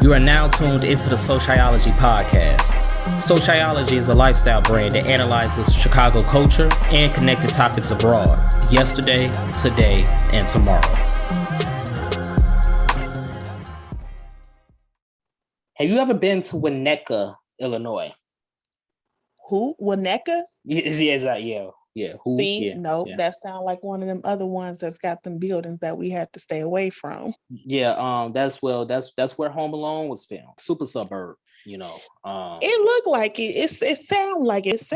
You are now tuned into the SoCHiology podcast. SoCHiology is a lifestyle brand that analyzes Chicago culture and connected topics abroad, yesterday, today, and tomorrow. Have you ever been to Winnetka, Illinois? Who? Winnetka? Yeah. Who? See, yeah, no, yeah. that sounds like one of them other ones that's got them buildings that we had to stay away from. Yeah, that's where Home Alone was filmed. Super suburb, you know. It looked like it. It sound like it's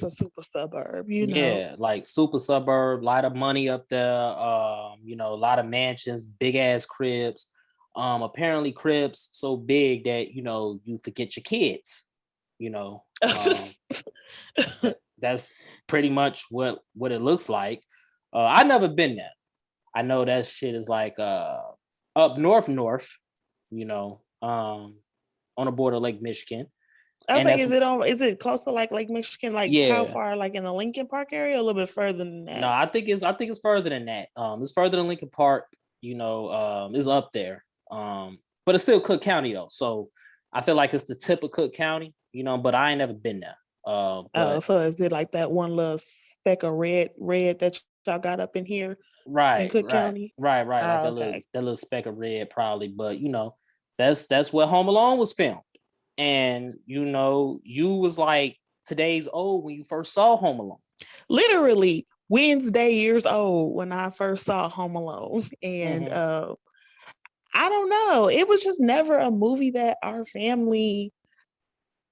a super suburb, you know. Yeah, like super suburb, lot of money up there. A lot of mansions, big ass cribs. Apparently cribs so big that you forget your kids. That's pretty much what it looks like. I've never been there. I know that shit is like up north, on the border of Lake Michigan. I was like, is it close to like Lake Michigan? Like how far? Like in the Lincoln Park area, or a little bit further than that? No, I think it's further than that. It's further than Lincoln Park. It's up there. But it's still Cook County though, so I feel like it's the tip of Cook County. But I ain't never been there. So is it like that one little speck of red that y'all got up in here? Right, in Cook County? Right. Like that little speck of red, probably. But that's where Home Alone was filmed. And you was like today's old when you first saw Home Alone. Literally Wednesday years old when I first saw Home Alone. And I don't know. It was just never a movie that our family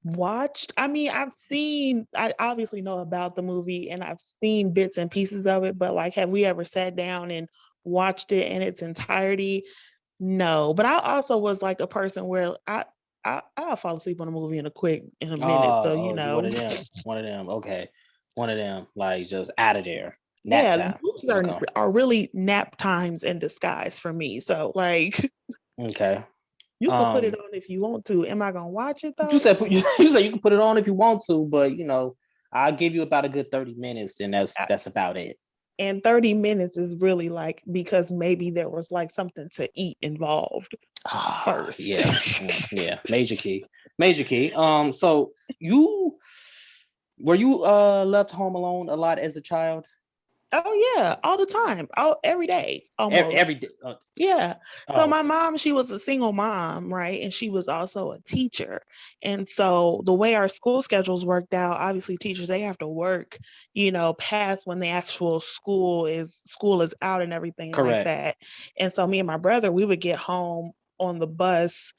watched. I mean, I obviously know about the movie and I've seen bits and pieces of it, but like, have we ever sat down and watched it in its entirety? No. But I also was like a person where I'll fall asleep on a movie in a minute. So one of them. Okay, one of them. Like just out of there. Movies are really nap times in disguise for me. So like, okay. You can put it on if you want to. Am I gonna watch it though? You said you can put it on if you want to, but I'll give you about a good 30 minutes, and that's about it. And 30 minutes is really like because maybe there was like something to eat involved first. Yeah. Major key. So were you left home alone a lot as a child? Oh yeah, all the time. Every day, almost. Every day. Yeah. So my mom, she was a single mom, right? And she was also a teacher. And so the way our school schedules worked out, obviously teachers, they have to work, past when the actual school is out and everything. Correct. Like that. And so me and my brother, we would get home on the bus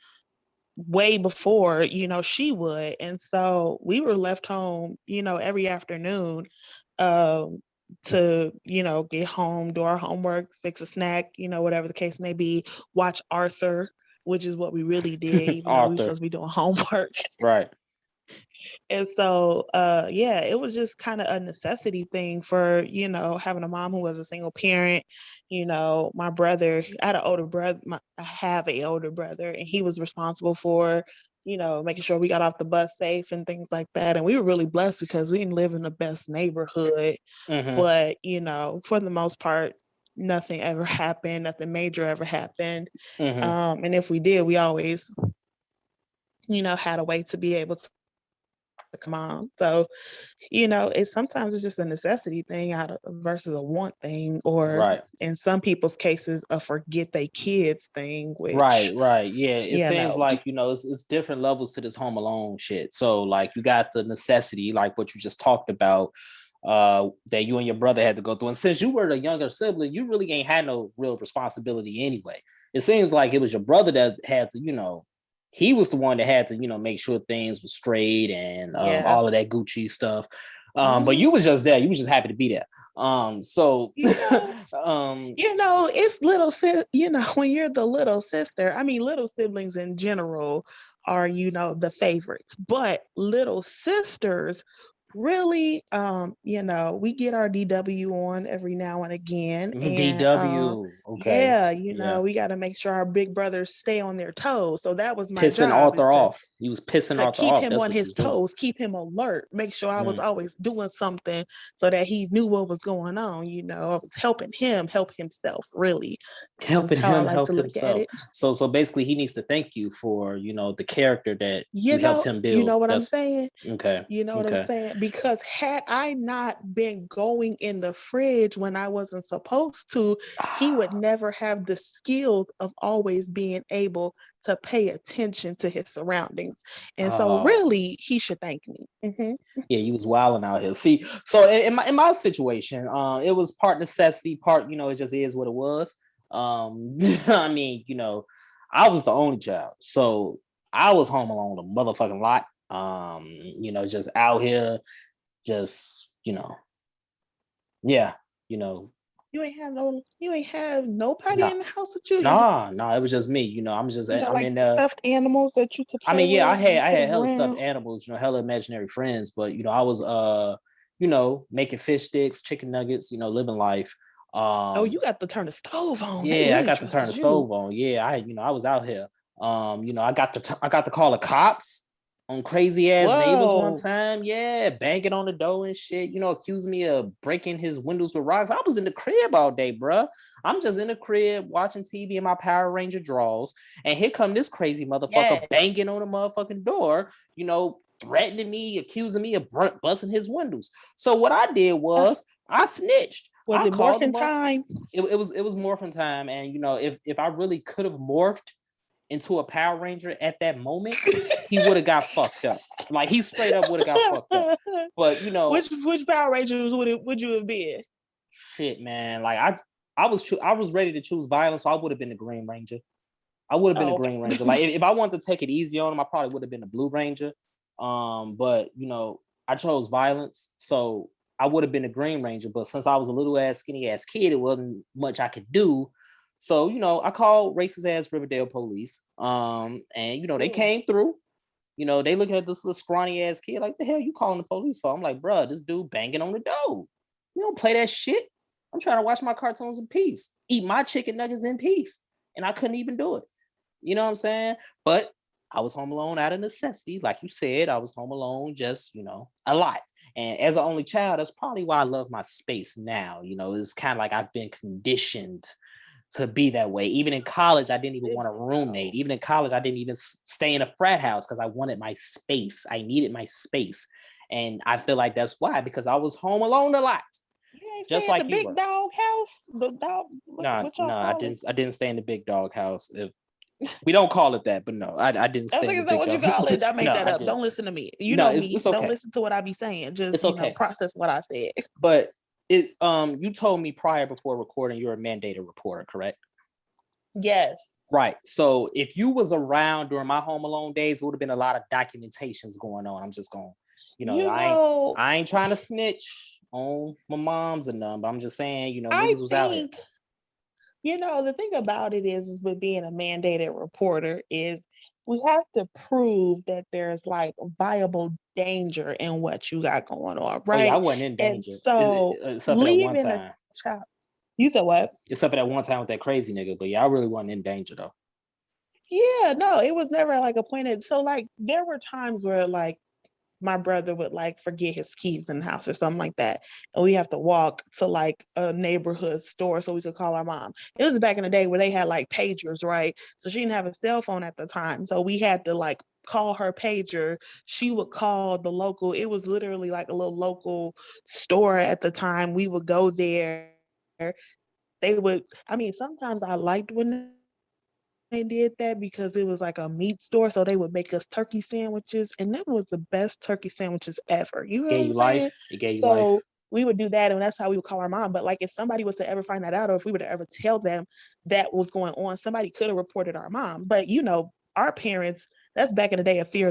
way before, she would. And so we were left home, every afternoon, to get home, do our homework, fix a snack, whatever the case may be, watch Arthur, which is what we really did, even though we were supposed to be doing homework. Right. And so it was just kind of a necessity thing for having a mom who was a single parent. My brother, I have an older brother, and he was responsible for making sure we got off the bus safe and things like that. And we were really blessed because we didn't live in the best neighborhood. But, for the most part, nothing major ever happened. And if we did, we always, had a way to be able to come on. So, it's just a necessity thing versus a want thing, or in some people's cases, a forget they kids thing. Which, right. Yeah, it seems like it's different levels to this Home Alone shit. So like you got the necessity, like what you just talked about, that you and your brother had to go through. And since you were the younger sibling, you really ain't had no real responsibility anyway. It seems like it was your brother that had to, he was the one that had to, make sure things were straight and all of that Gucci stuff. But you was just there. You was just happy to be there. So it's little sis. When you're the little sister, I mean, little siblings in general are the favorites, but little sisters really, we get our DW on every now and again, and DW. Okay. yeah, Yeah. we got to make sure our big brothers stay on their toes. So that was my Pissing job, is Arthur off. He was pissing Arthur keep off. him That's on what you his was doing. toes, keep him alert, make sure I was always doing something so that he knew what was going on. I was helping him help himself, really. Helping How I him like to help look at himself. it. So basically he needs to thank you for, the character that You you helped know, him you build. know what I'm That's saying? okay. You know what I'm Okay. saying? Because had I not been going in the fridge when I wasn't supposed to, he would never have the skills of always being able to pay attention to his surroundings. And so really, he should thank me. Mm-hmm. Yeah, you was wilding out here. See, so in my situation, it was part necessity, part, it just is what it was. I mean, I was the only child, so I was home alone a motherfucking lot. Just out here, just yeah, you know, You ain't have nobody nah, in the house with you. nah, it was just me. I'm Like in stuffed animals that you could I play mean, yeah, with and I put had them hella stuffed around. animals, hella imaginary friends, but I was making fish sticks, chicken nuggets, living life. Oh, you got to turn the stove on. They Yeah, I really got to turn the trusted you. stove on. Yeah, I was out here. I got to call the cops on crazy ass neighbors one Whoa. time. Yeah, banging on the door and shit. Accused me of breaking his windows with rocks. I was in the crib all day, bruh. I'm just in the crib watching TV in my Power Ranger drawers, and here come this crazy motherfucker Yes. banging on the motherfucking door. Threatening me, accusing me of busting his windows. So what I did was I snitched. Was I it called morphin' him up. time? It was morphin' time, and if I really could have morphed into a Power Ranger at that moment, he would have got fucked up. Like he straight up would have got fucked up. But which Power Rangers would you have been? shit, man. Like I was ready to choose violence, so I would have been the Green Ranger. I would have been a Green Ranger. Like if I wanted to take it easy on him, I probably would have been a Blue Ranger. But I chose violence, so I would have been a Green Ranger. But since I was a little ass skinny ass kid, it wasn't much I could do. So I called racist ass Riverdale police. And they came through. They looking at this little scrawny ass kid like, the hell you calling the police for? I'm like, bruh, this dude banging on the door. You don't play that shit. I'm trying to watch my cartoons in peace, eat my chicken nuggets in peace, and I couldn't even do it. You know what I'm saying? But I was home alone out of necessity. Like you said, I was home alone just, a lot. And as an only child, that's probably why I love my space now. It's kind of like I've been conditioned to be that way. Even in college, I didn't even want a roommate. Even in college, I didn't even stay in a frat house because I wanted my space. I needed my space. And I feel like that's why, because I was home alone a lot. You ain't Just stay at like the you big were. dog house? The dog, what y'all I call it? didn't. I didn't stay in the big dog house. If we don't call it that, but no, I didn't I was stay like, in the is that big what you dog. call it? I made No, that I up. didn't. Don't listen to me. You No, know me. it's Don't okay. listen to what I be saying. Just, It's okay. process what I said. But you told me prior before recording you're a mandated reporter, correct? Yes. Right. So if you was around during my home alone days, it would have been a lot of documentations going on. I'm just going, I ain't trying to snitch on my moms and them, but I'm just saying, I niggas was out here. think, the thing about it is with being a mandated reporter is we have to prove that there's like viable danger in what you got going on, Oh yeah, I right? wasn't in And danger. so Except for that one leaving a time. child. You said what? Except for that one time with that crazy nigga. But yeah, I really wasn't in danger though. Yeah, no, it was never like a point. So like there were times where like my brother would like forget his keys in the house or something like that. And we have to walk to like a neighborhood store so we could call our mom. It was back in the day where they had like pagers, right? So she didn't have a cell phone at the time. So we had to like call her pager. She would call the local, it was literally like a little local store at the time. We would go there. Sometimes I liked when they did that because it was like a meat store, so they would make us turkey sandwiches, and that was the best turkey sandwiches ever. You know what Gave I'm you saying? life. It gave you life. So we would do that, and that's how we would call our mom. But like, if somebody was to ever find that out, or if we were to ever tell them that was going on, somebody could have reported our mom. But our parents, that's back in the day of fear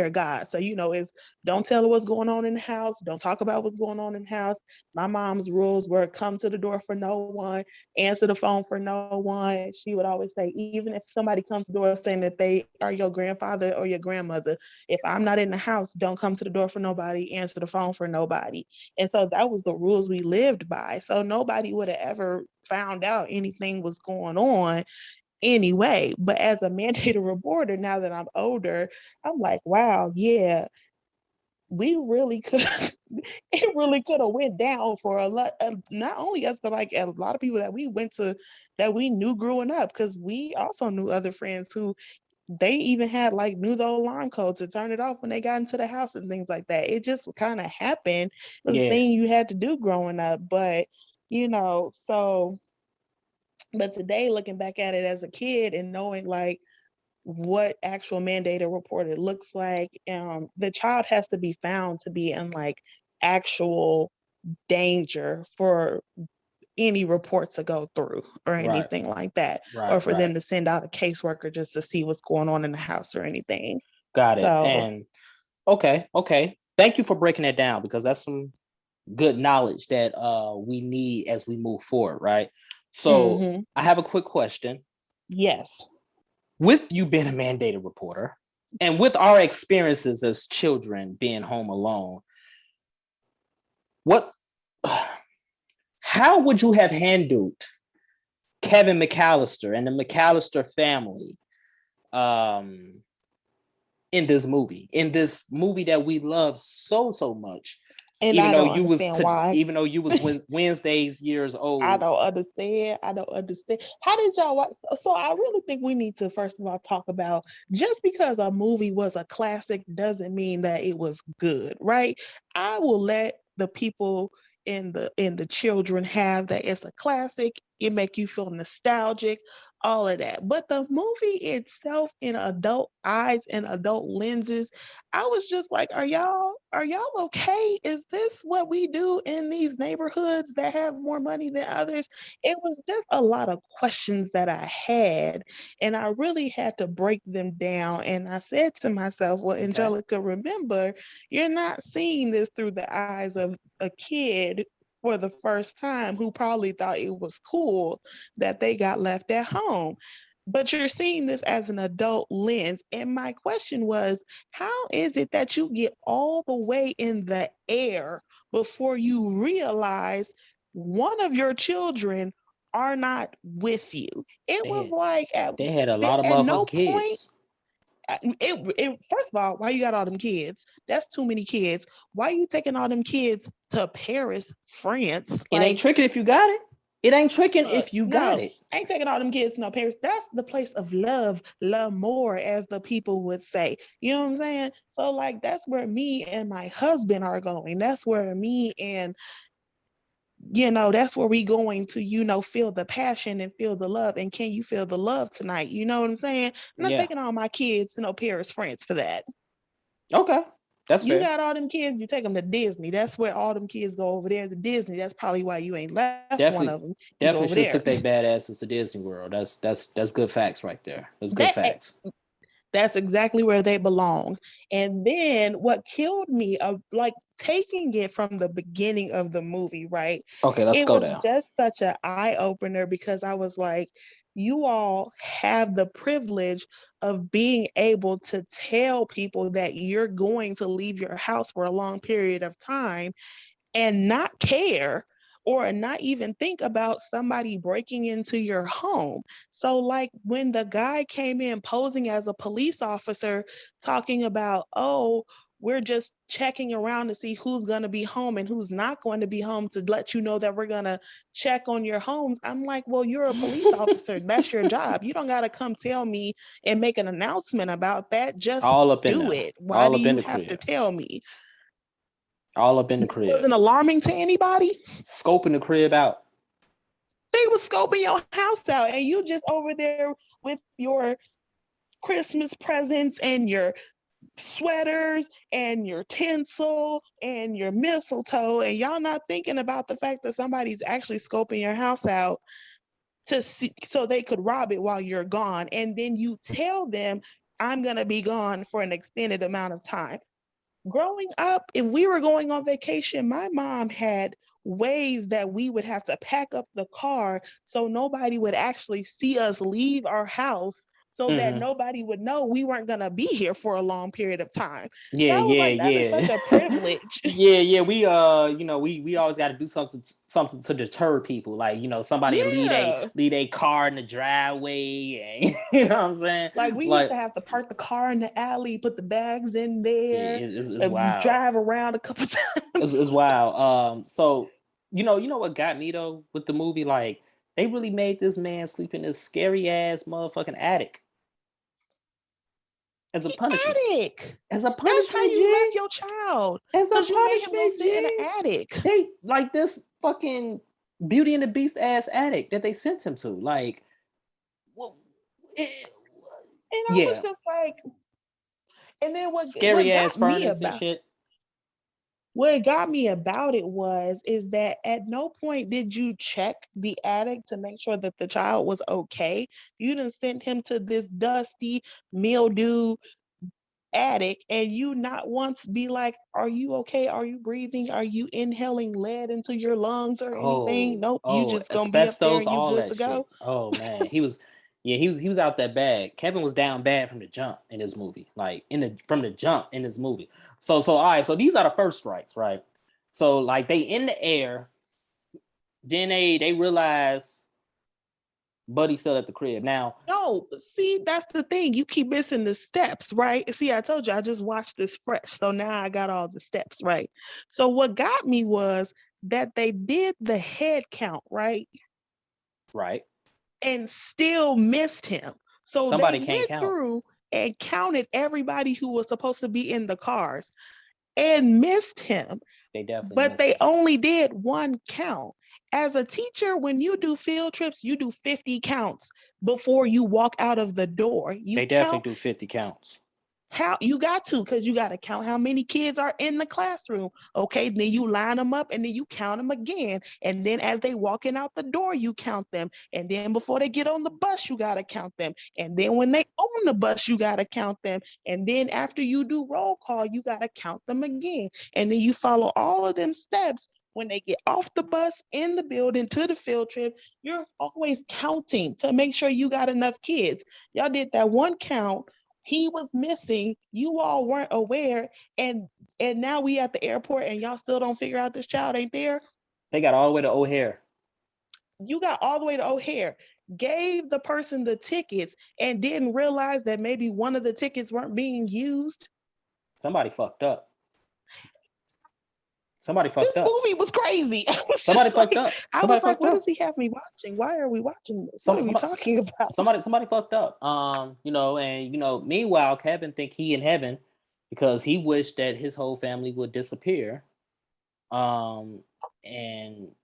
of God. So, is don't tell her what's going on in the house. Don't talk about what's going on in the house. My mom's rules were come to the door for no one, answer the phone for no one. She would always say, even if somebody comes to the door saying that they are your grandfather or your grandmother, if I'm not in the house, don't come to the door for nobody, answer the phone for nobody. And so that was the rules we lived by. So nobody would have ever found out anything was going on anyway. But as a mandated reporter, now that I'm older, I'm like, wow, yeah, we really could it really could have went down for a lot of, not only us, but like a lot of people that we went to that we knew growing up, because we also knew other friends who they even had like knew the alarm code to turn it off when they got into the house and things like that. It just kind of happened. It was a Yeah. thing you had to do growing up. But so but today, looking back at it as a kid and knowing like what actual mandated reported looks like, the child has to be found to be in like actual danger for any report to go through or Right. anything like that, or Right. for Right. them to send out a caseworker just to see what's going on in the house or anything. Got it. So, And okay. Okay. Thank you for breaking that down, because that's some good knowledge that we need as we move forward, right? So I have a quick question. yes. With you being a mandated reporter and with our experiences as children being home alone, what how would you have handled Kevin McAllister and the McAllister family um in this movie that we love so much? And I don't understand why. Even though you was Wednesday's years I old. don't understand. I don't understand. How did y'all watch? So I really think we need to first of all talk about, just because a movie was a classic doesn't mean that it was good, right? I will let the people in the children have that it's a classic. It make you feel nostalgic, all of that. But the movie itself, in adult eyes and adult lenses, I was just like, are y'all okay? Is this what we do in these neighborhoods that have more money than others? It was just a lot of questions that I had, and I really had to break them down. And I said to myself, well, Okay. Angelica, remember, you're not seeing this through the eyes of a kid for the first time who probably thought it was cool that they got left at home. But you're seeing this as an adult lens. And my question was, how is it that you get all the way in the air before you realize one of your children are not with you? It They was had like they had a lot of at no motherfucking point, kids. first of all, why you got all them kids? That's too many kids. Why you taking all them kids to Paris, France? It ain't Like, tricking if you got it. It ain't tricking if you got no, it. I ain't taking all them kids to no Paris. That's the place of love, love more, as the people would say. You know what I'm saying? So, like, that's where me and my husband are going. That's where me and, that's where we going to, feel the passion and feel the love. And can you feel the love tonight? You know what I'm saying? I'm not Yeah. taking all my kids to no Paris, France for that. Okay. That's You fair. got all them kids, you take them to Disney. That's where all them kids go over there to Disney. That's probably why you ain't left one of them. Definitely, You go over definitely should there. have took their badasses to Disney World. That's good facts right there. That's good That facts. that's exactly where they belong. And then what killed me, like taking it from the beginning of the movie, right? Okay, let's It go was down. just such an eye opener, because I was like, you all have the privilege of being able to tell people that you're going to leave your house for a long period of time and not care, or not even think about somebody breaking into your home. So, like when the guy came in posing as a police officer, talking about, oh, we're just checking around to see who's going to be home and who's not going to be home to let you know that we're going to check on your homes. I'm like, well, you're a police officer. That's your job. You don't got to come tell me and make an announcement about that. Just All up in do there. it. Why All do up in you the have to crib. tell me? All up in the That crib. wasn't alarming to anybody. Scoping the crib out. They was scoping your house out, and you just over there with your Christmas presents and your sweaters and your tinsel and your mistletoe, and y'all not thinking about the fact that somebody's actually scoping your house out to see so they could rob it while you're gone. And then you tell them I'm going to be gone for an extended amount of time. Growing up, if we were going on vacation, my mom had ways that we would have to pack up the car so nobody would actually see us leave our house, so that nobody would know we weren't going to be here for a long period of time. Yeah, I was yeah, like, that is yeah. such a privilege. Yeah. We we always got to do something to deter people. Like, somebody Yeah. leave a car in the driveway, and you know what I'm saying? Like we used Like, to have to park the car in the alley, put the bags in there, it's wild. drive around a couple times. It's wild. So you know what got me though with the movie? Like, they really made this man sleep in this scary ass motherfucking attic as a The punishment. attic. As a That's how punishment, you left G. your child. As a Because you made him go punishment, sit in the G. attic. They like this fucking Beauty and the Beast ass attic that they sent him to. Like, well, And I was yeah, just like, and then what scary ass got me furnace and about shit. what got me about it is that at no point did you check the attic to make sure that the child was okay. You didn't send him to this dusty mildew attic, and you not once be like, are you okay? Are you breathing? Are you inhaling lead into your lungs or anything? Nope, you just gonna be up there Asbestos, and you all good that to shit. go. Oh man, he was out that bad. Kevin was down bad from the jump in this movie, like from the jump in this movie. So all right, so these are the first strikes, right? So like they in the air, then they realize Buddy's still at the crib. Now, No, see, that's the thing. You keep missing the steps, right? See, I told you I just watched this fresh. So now I got all the steps, right? So what got me was that they did the head count, right? right. And still missed him. So they Somebody can't went count. through and counted everybody who was supposed to be in the cars and missed him. They definitely But missed they him. only did one count. As a teacher, when you do field trips, you do 50 counts before you walk out of the door. You They definitely count do 50 counts. how you got to, because you got to count how many kids are in the classroom. Okay, then you line them up and then you count them again. And then as they walking out the door, you count them. And then before they get on the bus, you got to count them. And then when they on the bus, you got to count them. And then after you do roll call, you got to count them again. And then you follow all of them steps. When they get off the bus, in the building, to the field trip, you're always counting to make sure you got enough kids. Y'all did that one count, he was missing, you all weren't aware, and now we at the airport and y'all still don't figure out this child ain't there. They got all the way to O'Hare. You got all the way to O'Hare, gave the person the tickets, and didn't realize that maybe one of the tickets weren't being used. Somebody fucked up. This movie was crazy. Somebody fucked up. I was like, what does he have me watching? Why are we watching this? What are we talking about? Somebody fucked up. Meanwhile, Kevin think he in heaven because he wished that his whole family would disappear. And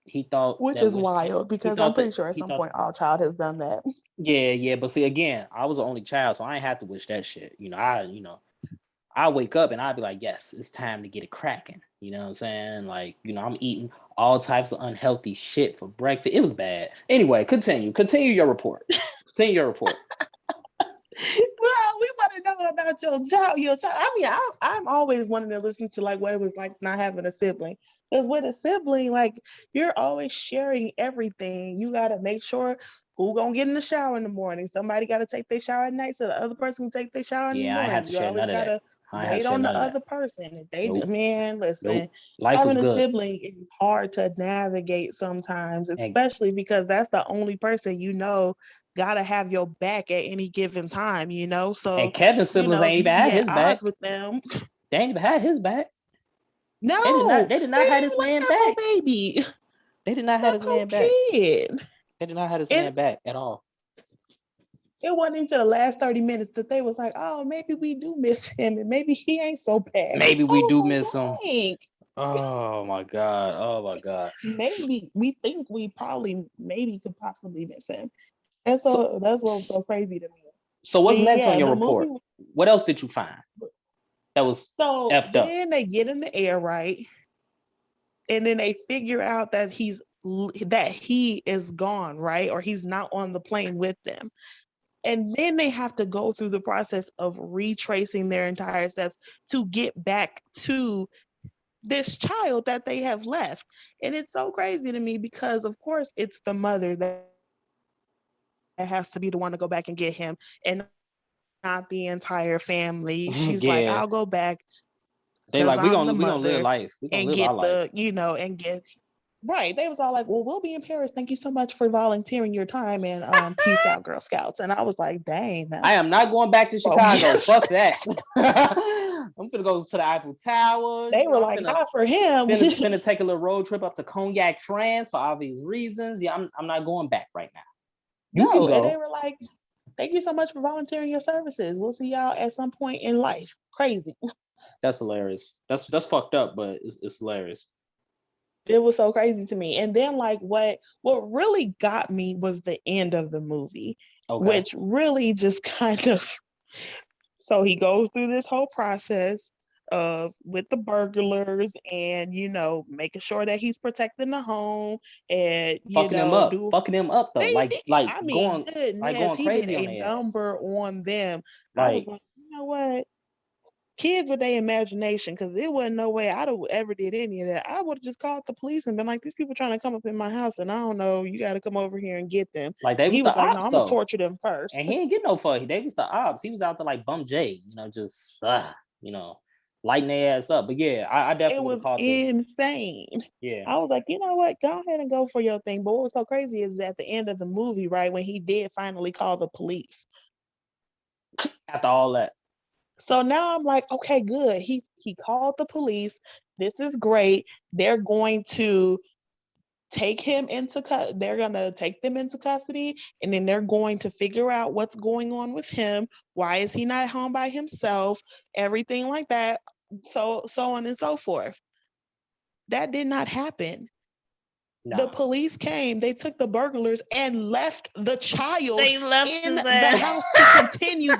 he thought, which is wild, because I'm pretty sure at some point all child has done that. Yeah. But see, again, I was the only child, so I ain't have to wish that shit. I wake up and I'd be like, yes, it's time to get it cracking. You know what I'm saying? Like, I'm eating all types of unhealthy shit for breakfast. It was bad. Anyway, continue your report. Continue your report. Well, we want to know about your child. I mean, I'm always wanting to listen to like what it was like not having a sibling. Because with a sibling, like, you're always sharing everything. You got to make sure who gonna get in the shower in the morning. Somebody got to take their shower at night, so the other person can take their shower in the morning. I had to you share always none of that. wait on the other person. If they man, listen, Life having a good. sibling is hard to navigate sometimes, especially because that's the only person gotta have your back at any given time, So and Kevin's siblings ain't even had his back. With them. They ain't even had his back. No, they did not have his man back. Baby. They did not have his man back. They did not have his man back at all. It wasn't until the last 30 minutes that they was like, oh, maybe we do miss him and maybe he ain't so bad. Maybe we do miss him. Oh my God. Maybe we think we maybe could possibly miss him. And so that's what was so crazy to me. So what's next on your report? What else did you find that was so effed up? Then they get in the air, right? And then they figure out that he is gone, right? Or he's not on the plane with them. And then they have to go through the process of retracing their entire steps to get back to this child that they have left. And it's so crazy to me because, of course, it's the mother that has to be the one to go back and get him and not the entire family. She's like, Yeah. I'll go back They because like, we I'm the gonna live mother life. We gonna and live our get life. and get right. They was all like, well, we'll be in Paris. Thank you so much for volunteering your time and peace out, Girl Scouts. And I was like, dang. I am not going back to Chicago. Fuck that. I'm gonna go to the Eiffel Tower. They were like, not for him. Finna take a little road trip up to Cognac, France for obvious reasons. Yeah, I'm not going back right now. You can go. And they were like, thank you so much for volunteering your services. We'll see y'all at some point in life. Crazy. That's hilarious. That's fucked up, but it's hilarious. It was so crazy to me. And then like what really got me was the end of the movie, which really just kind of, so he goes through this whole process of with the burglars and making sure that he's protecting the home and fucking him up though. Going he crazy did on a their number ass. on them. I was like, you know what? Kids of their imagination, because there wasn't no way I'd have ever did any of that. I would have just called the police and been like, these people trying to come up in my house and I don't know, you got to come over here and get them. Like they was the ops, no, I'm gonna torture them first. And he didn't get no fuck. They was the ops. He was out there like Bum J, just lighting their ass up. But yeah, I definitely it was insane. Yeah. I was like, you know what? Go ahead and go for your thing. But what was so crazy is at the end of the movie, right, when he did finally call the police. After all that. So now I'm like, okay, good. He called the police. This is great. They're going to take him they're going to take them into custody, and then they're going to figure out what's going on with him. Why is he not home by himself? Everything like that. So on and so forth. That did not happen. No. The police came, they took the burglars and left the child in the house to continue to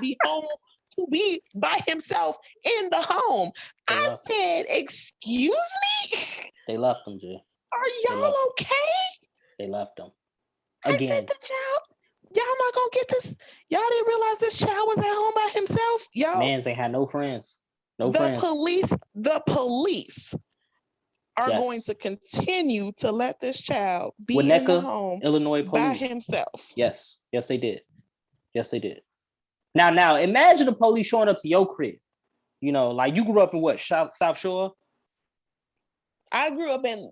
be by himself in the home. I said, excuse me? They left him, Jay. Are y'all okay? They left him. Again. I said, the child, y'all not gonna get this. Y'all didn't realize this child was at home by himself? Y'all. Mans ain't had no friends. The police are going to continue to let this child be Winnetka, in the home, Illinois police. By himself. Yes, they did. Now imagine the police showing up to your crib. Like you grew up in what, South Shore? I grew up in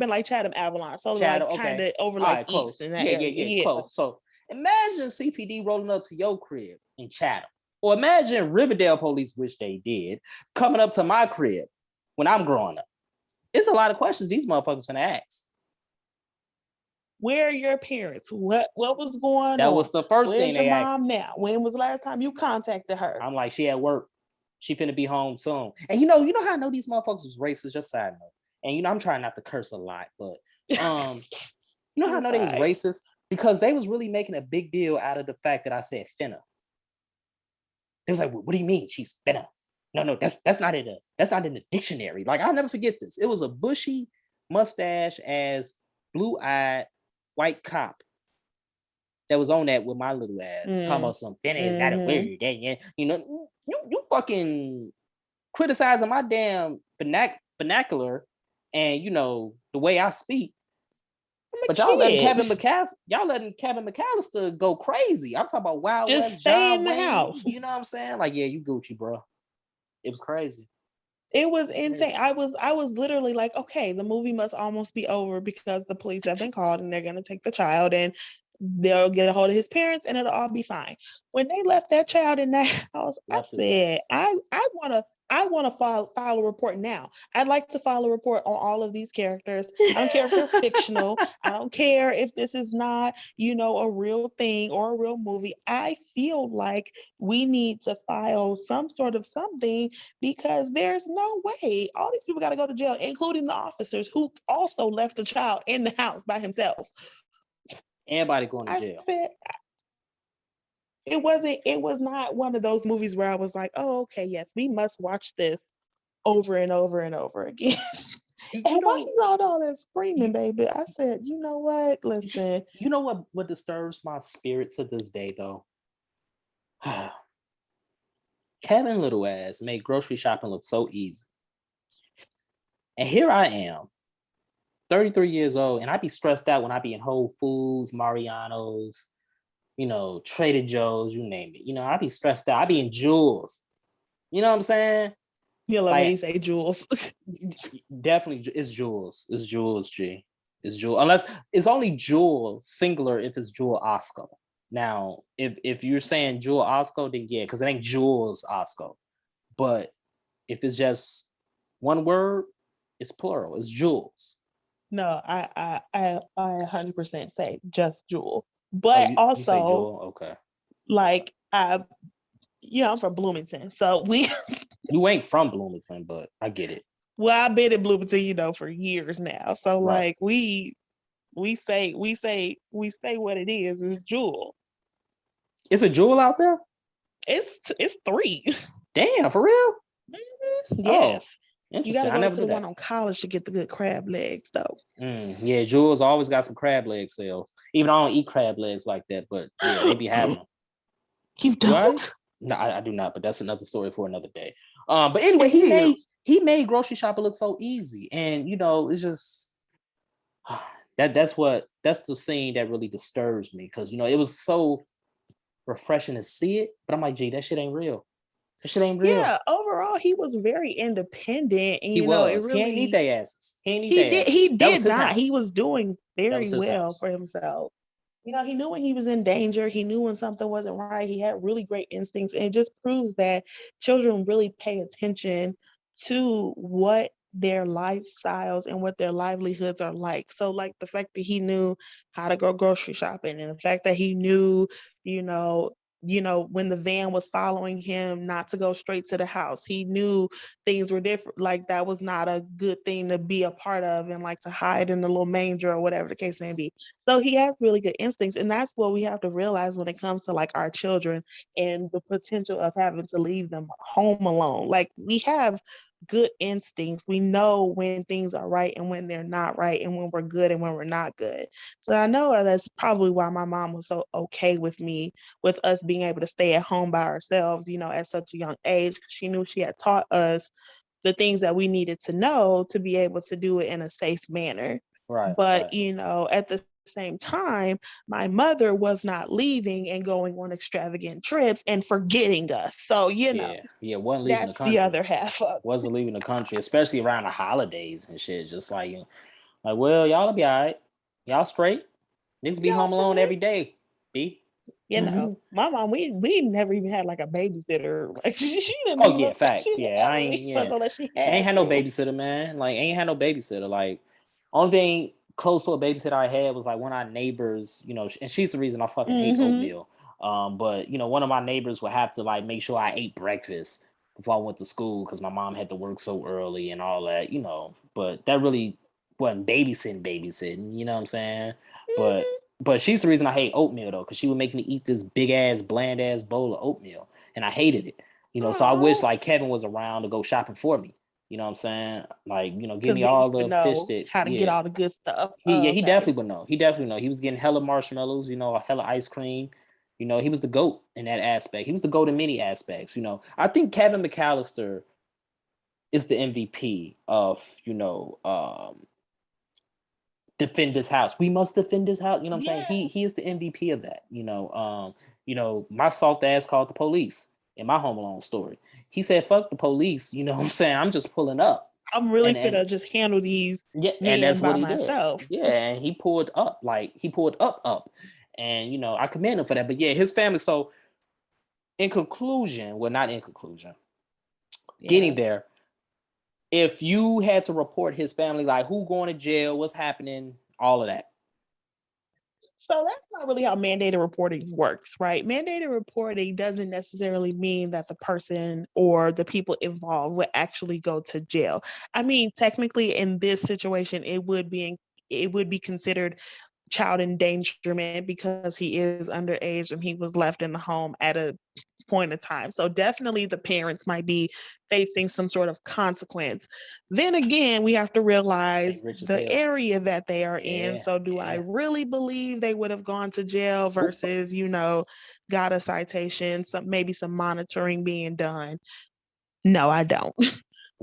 like Chatham, Avalon, so Chatham, like kind of over like close. East in that area. Yeah, close. So imagine CPD rolling up to your crib in Chatham, or imagine Riverdale police, which they did, coming up to my crib when I'm growing up. It's a lot of questions these motherfuckers gonna ask. Where are your parents? What was going on? That was the first thing they asked. Where's your mom now? When was the last time you contacted her? I'm like, she at work. She finna be home soon. And you know how I know these motherfuckers was racist, just side note. And I'm trying not to curse a lot, but you know how I know they was racist? Because they was really making a big deal out of the fact that I said finna. They was like, what do you mean she's finna? No, that's not in the dictionary. Like, I'll never forget this. It was a bushy mustache as blue-eyed white cop that was on that with my little ass. Talking about some finna is not a word. Yeah. You fucking criticizing my damn vernacular and the way I speak. But y'all letting Kevin McAllister go crazy. I'm talking about Wild West. Just stay in the house. You know what I'm saying? Like, yeah, you Gucci, bro. It was crazy. It was insane. I was literally like, okay, the movie must almost be over because the police have been called and they're gonna take the child and they'll get a hold of his parents and it'll all be fine. When they left that child in that house, I said, I want to file a report now. I'd like to file a report on all of these characters. I don't care if they're fictional. I don't care if this is not, a real thing or a real movie. I feel like we need to file some sort of something because there's no way all these people got to go to jail, including the officers who also left the child in the house by himself. Everybody going to jail. It was not one of those movies where I was like, oh, okay, yes, we must watch this over and over and over again. And why you all that screaming, baby? I said, you know what? Listen. You know what disturbs my spirit to this day, though? Kevin little ass made grocery shopping look so easy. And here I am, 33 years old, and I be stressed out when I be in Whole Foods, Mariano's, Trader Joe's, you name it. I be stressed out. I be in Jewels. You know what I'm saying? You love when you say Jewels. Definitely, it's Jewels. It's Jewels, G. It's Jewel. Unless it's only Jewel singular if it's Jewel Osco. Now, if you're saying Jewel Osco, then yeah, because it ain't Jewels Osco. But if it's just one word, it's plural. It's Jewels. No, I 100% say just Jewel. But also, you say Jewel? Okay. Like I'm from Bloomington, so we. You ain't from Bloomington, but I get it. Well, I've been in Bloomington, for years now. So right. Like we say what it is. It's Jewel. It's a Jewel out there? It's 3. Damn, for real? Mm-hmm. Yes. Oh, interesting. You gotta go to the one on College to get the good crab legs, though. Yeah, Jewel's always got some crab leg sales. Even I don't eat crab legs like that, but yeah, they be having them. You don't? Right? No, I do not, but that's another story for another day. But anyway, he made grocery shopping look so easy, and it's just that's the scene that really disturbs me, because it was so refreshing to see it, but I'm like, gee, that shit ain't real. That shit ain't real. Yeah, overall, he was very independent, and he ain't need their asses. He did not. He was doing very well for himself. He knew when he was in danger. He knew when something wasn't right. He had really great instincts. And it just proves that children really pay attention to what their lifestyles and what their livelihoods are like. So like the fact that he knew how to go grocery shopping, and the fact that he knew, when the van was following him, not to go straight to the house. He knew things were different. Like that was not a good thing to be a part of, and like to hide in the little manger or whatever the case may be. So he has really good instincts. And that's what we have to realize when it comes to like our children and the potential of having to leave them home alone. Like we have good instincts. We know when things are right and when they're not right, and when we're good and when we're not good. So I know that's probably why my mom was so okay with us being able to stay at home by ourselves, at such a young age. She knew she had taught us the things that we needed to know to be able to do it in a safe manner. Right. But, at the same time, my mother was not leaving and going on extravagant trips and forgetting us. So, wasn't leaving the country. The other half of it. Wasn't leaving the country, especially around the holidays and shit. Just like, well, y'all will be all right. Y'all straight. Niggas be home alone every day. B. My mom, we never even had like a babysitter. Like she didn't. Oh yeah, facts. Yeah, I ain't had no babysitter, man. Like ain't had no babysitter. Like only thing close to a babysitter I had was like one of our neighbors. And she's the reason I fucking hate oatmeal. But one of my neighbors would have to like make sure I ate breakfast before I went to school, because my mom had to work so early and all that. But that really wasn't babysitting. You know what I'm saying? But she's the reason I hate oatmeal, though, because she would make me eat this big ass, bland ass bowl of oatmeal, and I hated it. So I wish like Kevin was around to go shopping for me. You know what I'm saying? Like, give me all the fish sticks. How to get all the good stuff. He definitely would know. He definitely know. He was getting hella marshmallows, hella ice cream. He was the GOAT in that aspect. He was the GOAT in many aspects. I think Kevin McAllister is the MVP of, defend this house. We must defend this house. You know what I'm saying? He is the MVP of that. My soft ass called the police in my Home Alone story. He said, "Fuck the police." You know what I'm saying? I'm just pulling up. I'm really gonna just handle these. Yeah, and that's what he did. Yeah, and he pulled up. And I commend him for that. But yeah, his family. So, in conclusion, getting there. If you had to report his family, like who going to jail, what's happening, all of that. So that's not really how mandated reporting works, right? Mandated reporting doesn't necessarily mean that the person or the people involved would actually go to jail. I mean, technically in this situation, it would be considered child endangerment because he is underage and he was left in the home at a point of time. So definitely the parents might be facing some sort of consequence. Then again, we have to realize the area that they are in. So do I really believe they would have gone to jail versus, got a citation, maybe some monitoring being done? No, I don't.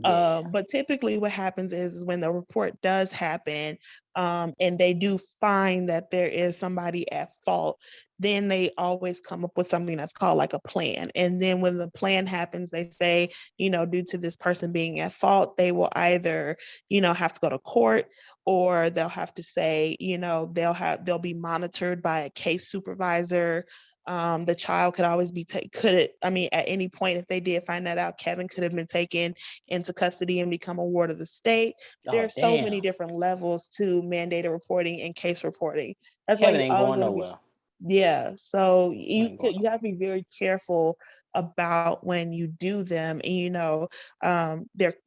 But typically what happens is when the report does happen, and they do find that there is somebody at fault, then they always come up with something that's called like a plan. And then when the plan happens, they say, due to this person being at fault, they will either, have to go to court, or they'll have to say, they'll be monitored by a case supervisor. The child could always be at any point, if they did find that out, Kevin could have been taken into custody and become a ward of the state. There's so many different levels to mandated reporting and case reporting. That's Kevin why ain't going nowhere. So you have to be very careful about when you do them. And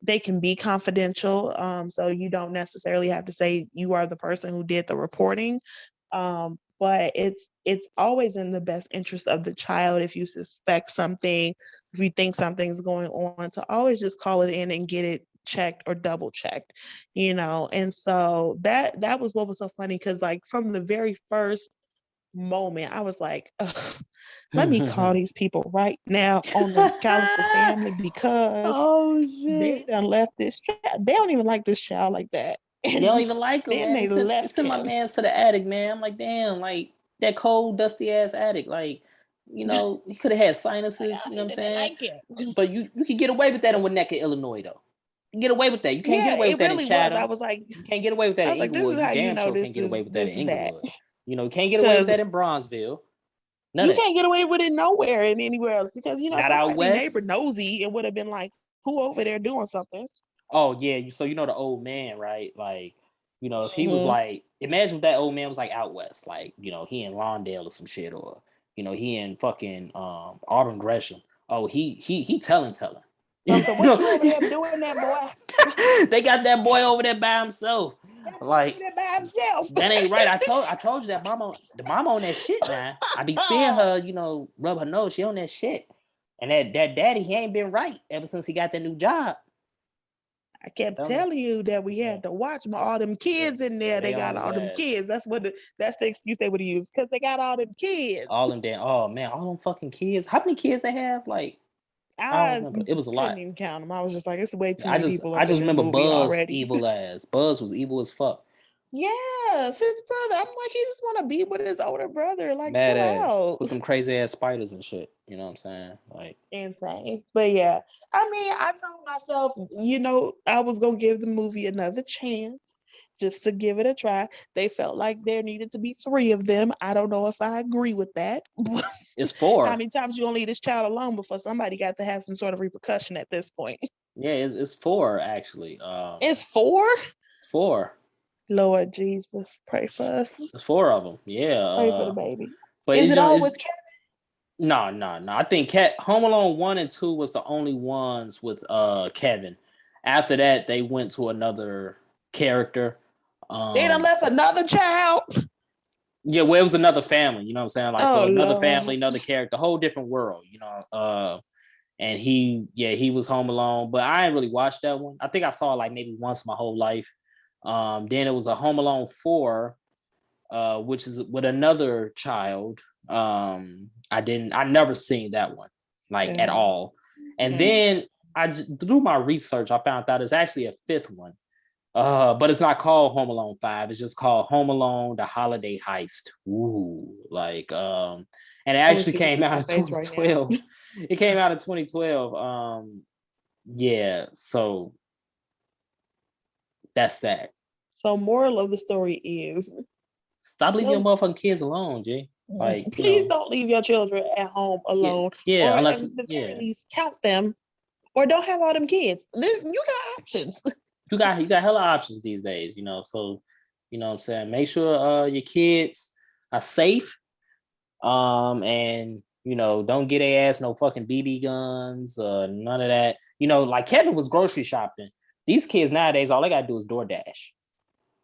they can be confidential, so you don't necessarily have to say you are the person who did the reporting. But it's always in the best interest of the child, if you suspect something, if you think something's going on, to always just call it in and get it checked or double checked. And so that was what was so funny, because like from the very first moment, I was like, let me call these people right now on the Callister family, because they done left this child. They don't even like this child like that. And they don't even like him, man. They left send my man to the attic, man. I'm like, damn, like that cold, dusty ass attic. Like, he could have had sinuses, you know what I'm saying? But you can get away with that in Winnetka, Illinois, though. You get away with that. You can't get away with that in Chatham. I was like, you can't get away with that in Inglewood. You damn sure can't get away with that in Inglewood. You can't get away with that in Bronzeville. You can't get away with it nowhere and anywhere else, because somebody neighbor nosy, it would have been like, who over there doing something? Oh yeah, so the old man, right? Like, if he was like, imagine if that old man was like out west, like, he in Lawndale or some shit, or he in fucking Auburn Gresham. Oh, he telling. So what you over there doing, that boy? They got that boy over there by himself. Like, that ain't right. I told you that the mama on that shit now. I be seeing her, rub her nose. She on that shit. And that daddy, he ain't been right ever since he got that new job. I kept telling you that we had to watch all them kids in there. They got all them kids. That's the excuse they would use, because they got all them kids. All them damn. Oh man, all them fucking kids. How many kids they have? Like, I don't remember. It was a lot. I couldn't even count them. I was just like, it's way too many people. I just remember Buzz already. Evil ass. Buzz was evil as fuck. Yes, his brother. I'm like, he just want to be with his older brother. Like, badass. Chill out. With them crazy ass spiders and shit. You know what I'm saying? Like, insane. But yeah, I mean, I told myself, I was gonna give the movie another chance, just to give it a try. They felt like there needed to be 3 of them. I don't know if I agree with that. It's 4. How many times you gonna leave this child alone before somebody got to have some sort of repercussion at this point? Yeah, it's 4 actually. It's 4? 4. Lord Jesus, pray for us. There's 4 of them. Yeah. Pray for the baby. But is it all with Kevin? No. I think Home Alone 1 and 2 was the only ones with Kevin. After that, they went to another character. They done left another child. Yeah, well, it was another family. You know what I'm saying? Like, so another family, another character, whole different world. And he was Home Alone, but I didn't really watch that one. I think I saw it like maybe once my whole life. Then it was a Home Alone 4, which is with another child. I never seen that one, like, at all. And then I just, through my research, I found out it's actually a 5th one. But it's not called Home Alone 5. It's just called Home Alone: The Holiday Heist. Ooh, like, and it actually came out in 2012. Right. It came out in 2012. Yeah, so that's that. So moral of the story is, stop leaving your motherfucking kids alone, Jay. Like, please don't leave your children at home alone. Yeah, unless the very least, count them, or don't have all them kids. You got options. You got hella options these days, So, you know what I'm saying? Make sure your kids are safe. And don't get their ass no fucking BB guns, none of that. Like Kevin was grocery shopping. These kids nowadays, all they gotta do is DoorDash.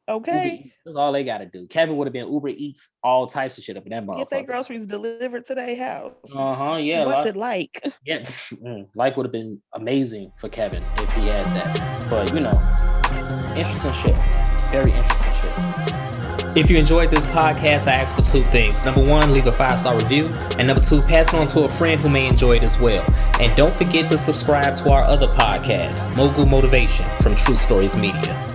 Okay. That's all they got to do. Kevin would have been Uber Eats, all types of shit up in that motherfucker. Get their groceries delivered to their house. Yeah. What's it like? Yeah, life would have been amazing for Kevin if he had that. But interesting shit. Very interesting shit. If you enjoyed this podcast, I ask for two things. Number one, leave a 5-star review. And number two, pass it on to a friend who may enjoy it as well. And don't forget to subscribe to our other podcast, Mogul Motivation from True Stories Media.